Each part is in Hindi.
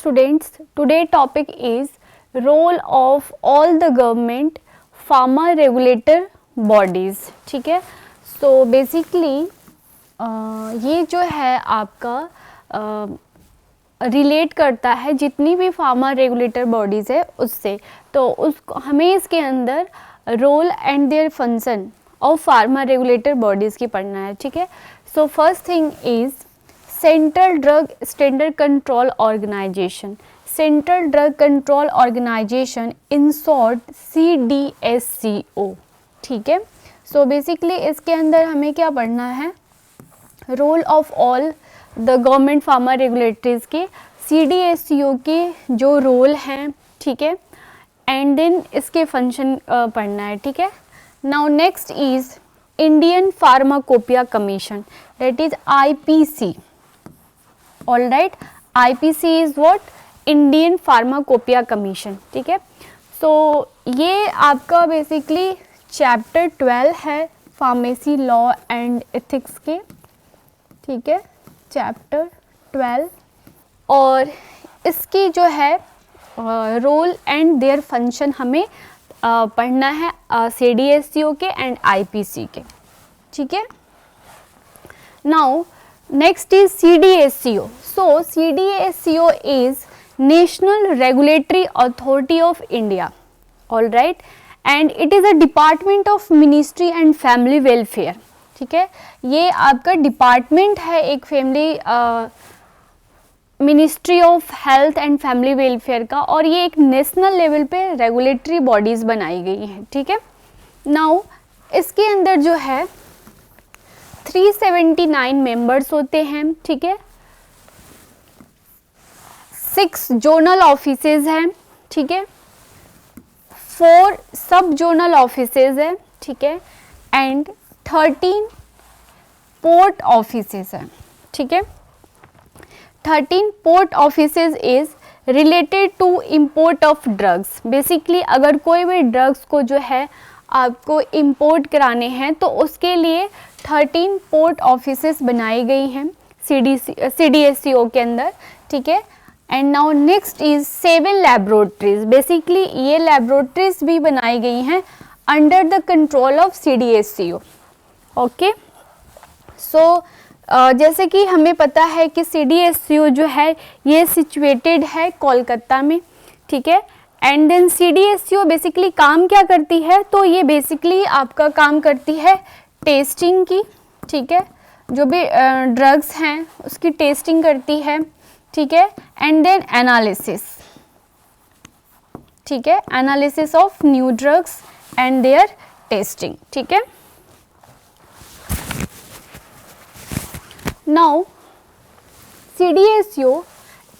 students, today topic is role of all the government pharma regulator bodies. ठीक है, so basically ये जो है आपका रिलेट करता है जितनी भी फार्मा रेगुलेटर बॉडीज़ है उससे, तो उसको हमें इसके अंदर role and their function of pharma regulator bodies की पढ़ना है. ठीक है, so first thing is central drug standard control organisation. Central drug control organisation in short CDSCO. ठीक है, सो बेसिकली इसके अंदर हमें क्या पढ़ना है, role of all the government pharma regulatories के CDSCO के जो रोल हैं. ठीक है, एंड देन इसके फंक्शन पढ़ना है. ठीक है, now next is Indian pharmacopoeia commission, that is IPC. All right, IPC is what, Indian pharmacopoeia commission. ठीक है, सो ये आपका बेसिकली चैप्टर 12 है फार्मेसी लॉ एंड एथिक्स के. ठीक है, चैप्टर 12, और इसकी जो है रोल एंड देयर फंक्शन हमें पढ़ना है CDSCO के एंड IPC के. ठीक है, now next is CDSCO. So CDSCO is national regulatory authority of India. All right, and it is a department of ministry and family welfare. ठीक है, ये आपका डिपार्टमेंट है एक family ministry of health and family welfare का, और ये एक नेशनल लेवल पे रेगुलेटरी बॉडीज़ बनाई गई हैं. ठीक है, नाउ इसके अंदर जो है 379 मेंबर्स होते हैं. ठीक है, 6 जोनल ऑफिसेज हैं. ठीक है, 4 सब जोनल ऑफिसेज हैं. ठीक है, एंड 13 पोर्ट ऑफिसेज हैं. ठीक है, 13 port offices is related to import of drugs. Basically अगर कोई भी ड्रग्स को जो है आपको इम्पोर्ट कराने हैं तो उसके लिए 13 पोर्ट ऑफिसेज बनाई गई हैं CDSCO के अंदर. ठीक है, and now next is 7 laboratories. Basically ये लैबोरेटरीज भी बनाई गई हैं under the control of CDSCO. Okay, so जैसे कि हमें पता है कि CDSCO जो है ये सिचुएटेड है कोलकाता में. ठीक है, एंड देन CDSCO बेसिकली काम क्या करती है, तो ये बेसिकली आपका काम करती है टेस्टिंग की. ठीक है, जो भी ड्रग्स हैं उसकी टेस्टिंग करती है. ठीक है, एंड देन एनालिसिस. ठीक है, analysis of new drugs and their testing. ठीक है, now CDSCO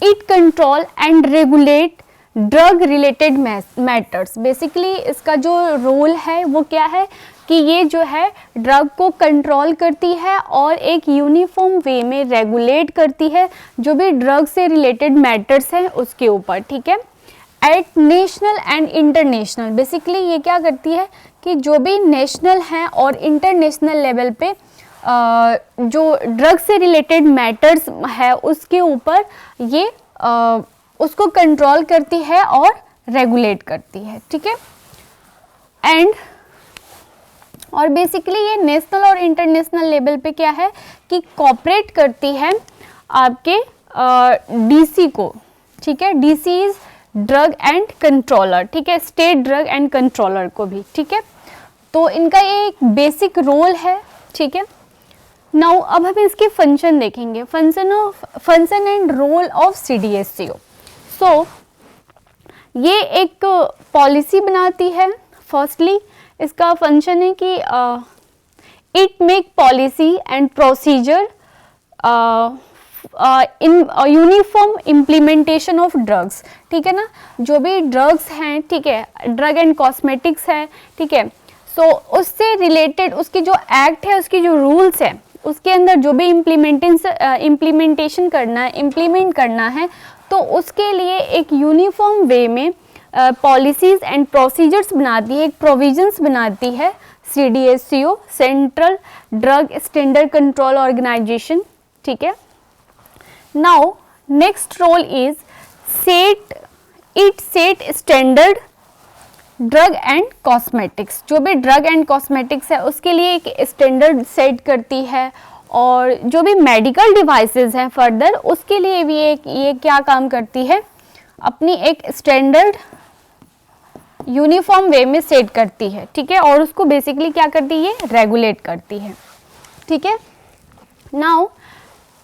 it control and regulate drug related matters. Basically इसका जो रोल है वो क्या है कि ये जो है ड्रग को कंट्रोल करती है और एक यूनिफॉर्म वे में रेगुलेट करती है जो भी ड्रग से रिलेटेड मैटर्स हैं उसके ऊपर. ठीक है, at national and international. Basically ये क्या करती है कि जो भी नेशनल हैं और इंटरनेशनल लेवल पे जो ड्रग से रिलेटेड मैटर्स है उसके ऊपर ये उसको कंट्रोल करती है और रेगुलेट करती है. ठीक है, एंड और बेसिकली ये नेशनल और इंटरनेशनल लेवल पे क्या है कि कोऑपरेट करती है आपके DC को. ठीक है, DC is drug and controller. ठीक है, स्टेट ड्रग एंड कंट्रोलर को भी. ठीक है, तो इनका ये एक बेसिक रोल है. ठीक है, नाउ अब हम इसके फंक्शन देखेंगे, function and role of CDSCO. So ये एक पॉलिसी बनाती है. फर्स्टली इसका फंक्शन है कि it make policy and procedure in uniform implementation of drugs. ठीक है ना, जो भी ड्रग्स हैं, ठीक है, ड्रग एंड कॉस्मेटिक्स है. ठीक है, सो उससे रिलेटेड उसकी जो एक्ट है, उसकी जो रूल्स है, उसके अंदर जो भी इम्प्लीमेंटेशन करना है, इम्प्लीमेंट करना है, तो उसके लिए एक यूनिफॉर्म वे में पॉलिसीज एंड प्रोसीजर्स बनाती है, एक प्रोविजंस बनाती है CDSCO, central drug standard control organisation. ठीक है, now next role is set standard drug and cosmetics, जो भी ड्रग एंड कॉस्मेटिक्स है उसके लिए एक स्टैंडर्ड सेट करती है, और जो भी मेडिकल डिवाइसेस हैं फर्दर उसके लिए भी ये क्या काम करती है, अपनी एक स्टैंडर्ड यूनिफॉर्म वे में सेट करती है, ठीक है, और उसको बेसिकली क्या करती है, रेगुलेट करती है, ठीक है। Now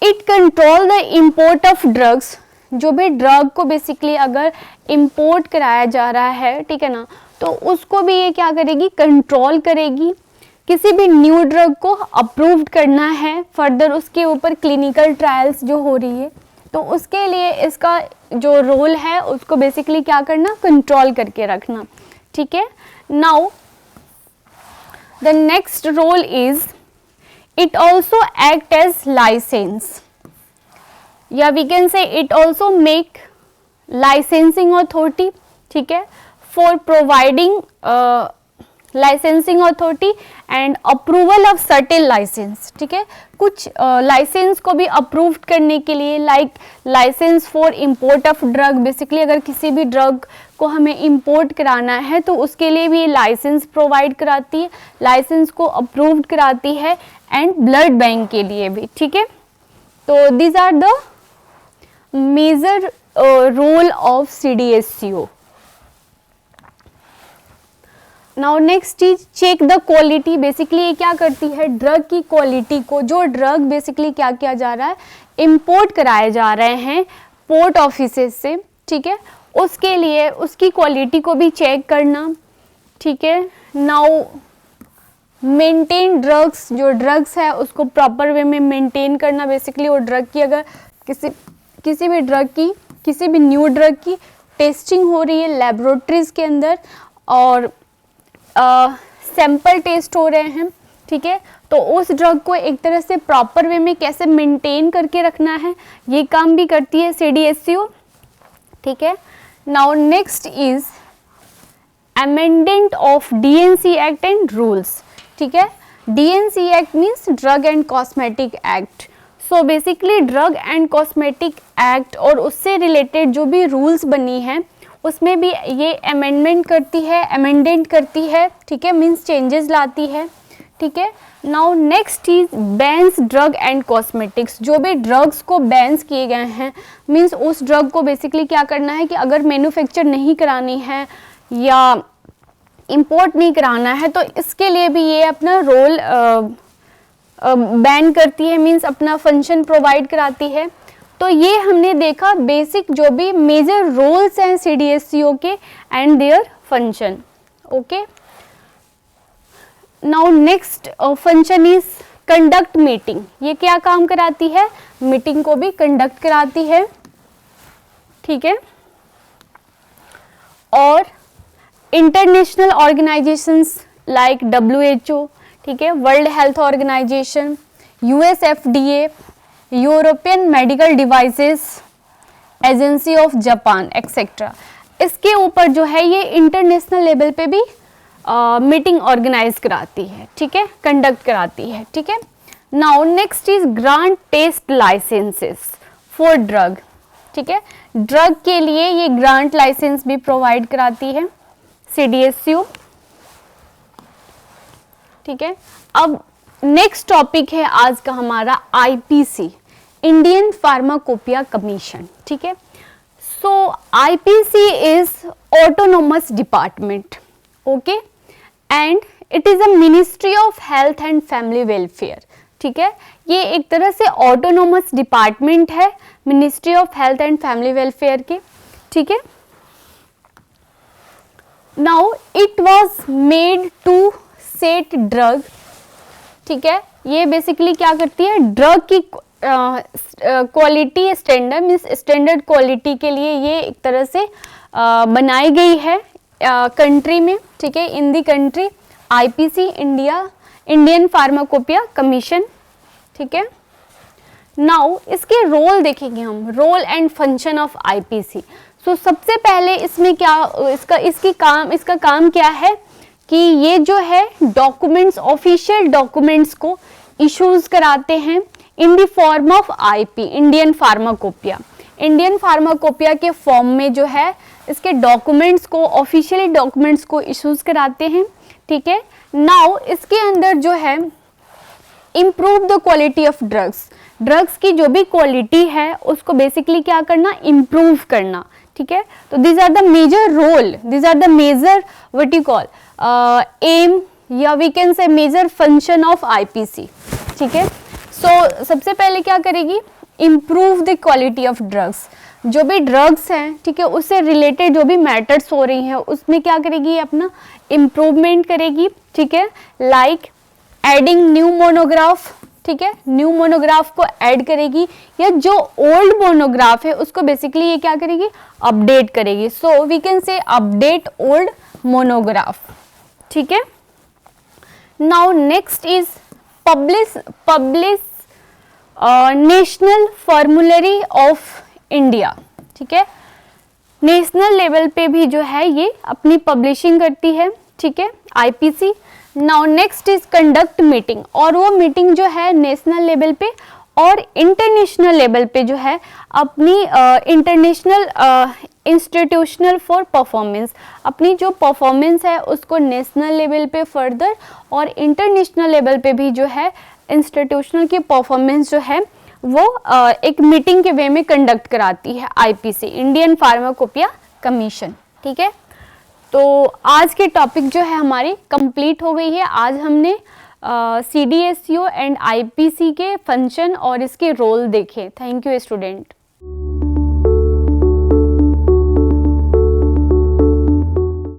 it control the import of drugs, जो भी ड्रग को बेसिकली अगर इंपोर्ट कराया जा रहा है, ठीक है ना, तो उसको भी ये क्या करेगी, कंट्रोल करेगी। किसी भी न्यू ड्रग को अप्रूव्ड करना है, फर्दर उसके ऊपर क्लिनिकल ट्रायल्स जो हो रही है, तो उसके लिए इसका जो रोल है उसको बेसिकली क्या करना, कंट्रोल करके रखना, ठीक है। Now the next role is it also act as license, या we can say it also make licensing authority, ठीक है, for providing licensing authority and approval of certain license, ठीक है, कुछ लाइसेंस को भी अप्रूव करने के लिए, like licence for import of drug, basically अगर किसी भी ड्रग को हमें इंपोर्ट कराना है तो उसके लिए भी ये लाइसेंस प्रोवाइड कराती है, लाइसेंस को अप्रूव्ड कराती है, एंड ब्लड बैंक के लिए भी, ठीक है। तो these are the major role of CDSCO। Now next is check the quality, basically ये क्या करती है, ड्रग की क्वालिटी को, जो ड्रग बेसिकली क्या किया जा रहा है, इंपोर्ट कराए जा रहे हैं पोर्ट ऑफिसेस से, ठीक है, उसके लिए उसकी क्वालिटी को भी चेक करना, ठीक है। नाउ मेंटेन ड्रग्स, जो ड्रग्स है उसको प्रॉपर वे में मेंटेन करना, बेसिकली वो ड्रग की अगर किसी भी ड्रग की, किसी भी न्यू ड्रग की टेस्टिंग हो रही है लेबोरेटरीज के अंदर और सैंपल टेस्ट हो रहे हैं, ठीक है, तो उस ड्रग को एक तरह से प्रॉपर वे में कैसे मेंटेन करके रखना है, ये काम भी करती है CDSCO, ठीक है। Now next is amendment of DNC act and rules, ठीक है, DNC act means drug and cosmetic act. So basically drug and cosmetic act और उससे रिलेटेड जो भी रूल्स बनी हैं उसमें भी ये अमेंडमेंट करती है, अमेंडेंट करती है, ठीक है, मीन्स चेंजेस लाती है, ठीक है। Now next is bans drug and cosmetics, जो भी ड्रग्स को बैन्स किए गए हैं, मीन्स उस ड्रग को बेसिकली क्या करना है कि अगर मैन्युफैक्चर नहीं करानी है या इंपोर्ट नहीं कराना है तो इसके लिए भी ये अपना रोल बैन करती है, मीन्स अपना फंक्शन प्रोवाइड कराती है। तो ये हमने देखा बेसिक जो भी मेजर रोल्स हैं CDSCO के and their function, okay. Now next function is conduct meeting, ये क्या काम कराती है, मीटिंग को भी कंडक्ट कराती है, ठीक है। और इंटरनेशनल ऑर्गेनाइजेशंस लाइक WHO, ठीक है, world health organisation, US FDA, European medical devices agency of Japan etcetera, इसके ऊपर जो है ये इंटरनेशनल लेवल पे भी मीटिंग ऑर्गेनाइज कराती है, ठीक है, कंडक्ट कराती है, ठीक है। Now next is grant test licences for drug, ठीक है, ड्रग के लिए ये ग्रांट लाइसेंस भी प्रोवाइड कराती है CDSCO, ठीक है। अब नेक्स्ट टॉपिक है आज का हमारा IPC, इंडियन फार्माकोपिया कमीशन, ठीक है। So IPC is autonomous department, okay, and it is a ministry of health and family welfare, ठीक है, ये एक तरह से ऑटोनोमस डिपार्टमेंट है ministry of health and family welfare के, ठीक है। Now it was made to set drug, ठीक है, ये बेसिकली क्या करती है, ड्रग की quality standard means standard quality के लिए ये एक तरह से बनाई गई है कंट्री में, ठीक है, in the country IPC Indian pharmacopoeia commission, ठीक है। नाउ इसके रोल देखेंगे हम, role and function of IPC। So सबसे पहले इसमें क्या इसका काम क्या है कि ये जो है डॉक्यूमेंट्स, ऑफिशियल डॉक्यूमेंट्स को इश्यूज कराते हैं in the form of IP Indian pharmacopoeia, Indian pharmacopoeia के फॉर्म में जो है इसके डॉक्यूमेंट्स को, ऑफिशियली डॉक्यूमेंट्स को इश्यूज कराते हैं, ठीक है। नाउ इसके अंदर जो है improve the quality of drugs, drugs की जो भी क्वालिटी है उसको बेसिकली क्या करना, इम्प्रूव करना, ठीक है। तो this are the major role, this are the major what you call um या we can say major function of IPC, ठीक है। सो सबसे पहले क्या करेगी, improve the quality of drugs, जो भी ड्रग्स हैं, ठीक है, उससे रिलेटेड जो भी मैटर्स हो रही हैं उसमें क्या करेगी, अपना इम्प्रूवमेंट करेगी, ठीक है। लाइक एडिंग न्यू मोनोग्राफ, ठीक है, न्यू मोनोग्राफ को ऐड करेगी, या जो ओल्ड मोनोग्राफ है उसको बेसिकली ये क्या करेगी, अपडेट करेगी। So we can say update old monograph, ठीक है। Now next is publish national formulary of India, ठीक है। नेशनल लेवल पे भी जो है ये अपनी पब्लिशिंग करती है, ठीक है, IPC. Now next is conduct meeting, और वो मीटिंग जो है नेशनल लेवल पे और इंटरनेशनल लेवल पे जो है अपनी इंटरनेशनल इंस्टीट्यूशनल फॉर परफॉर्मेंस, अपनी जो परफॉर्मेंस है उसको नेशनल लेवल पे फर्दर और इंटरनेशनल लेवल पे भी जो है इंस्टीट्यूशनल की परफॉर्मेंस जो है वो एक मीटिंग के वे में कंडक्ट कराती है आईपीसी, इंडियन फार्माकोपिया कमीशन, ठीक है। तो आज के टॉपिक जो है हमारी कंप्लीट हो गई है। आज हमने CDSCO एंड IPC के फंक्शन और इसके रोल देखे। Thank you student.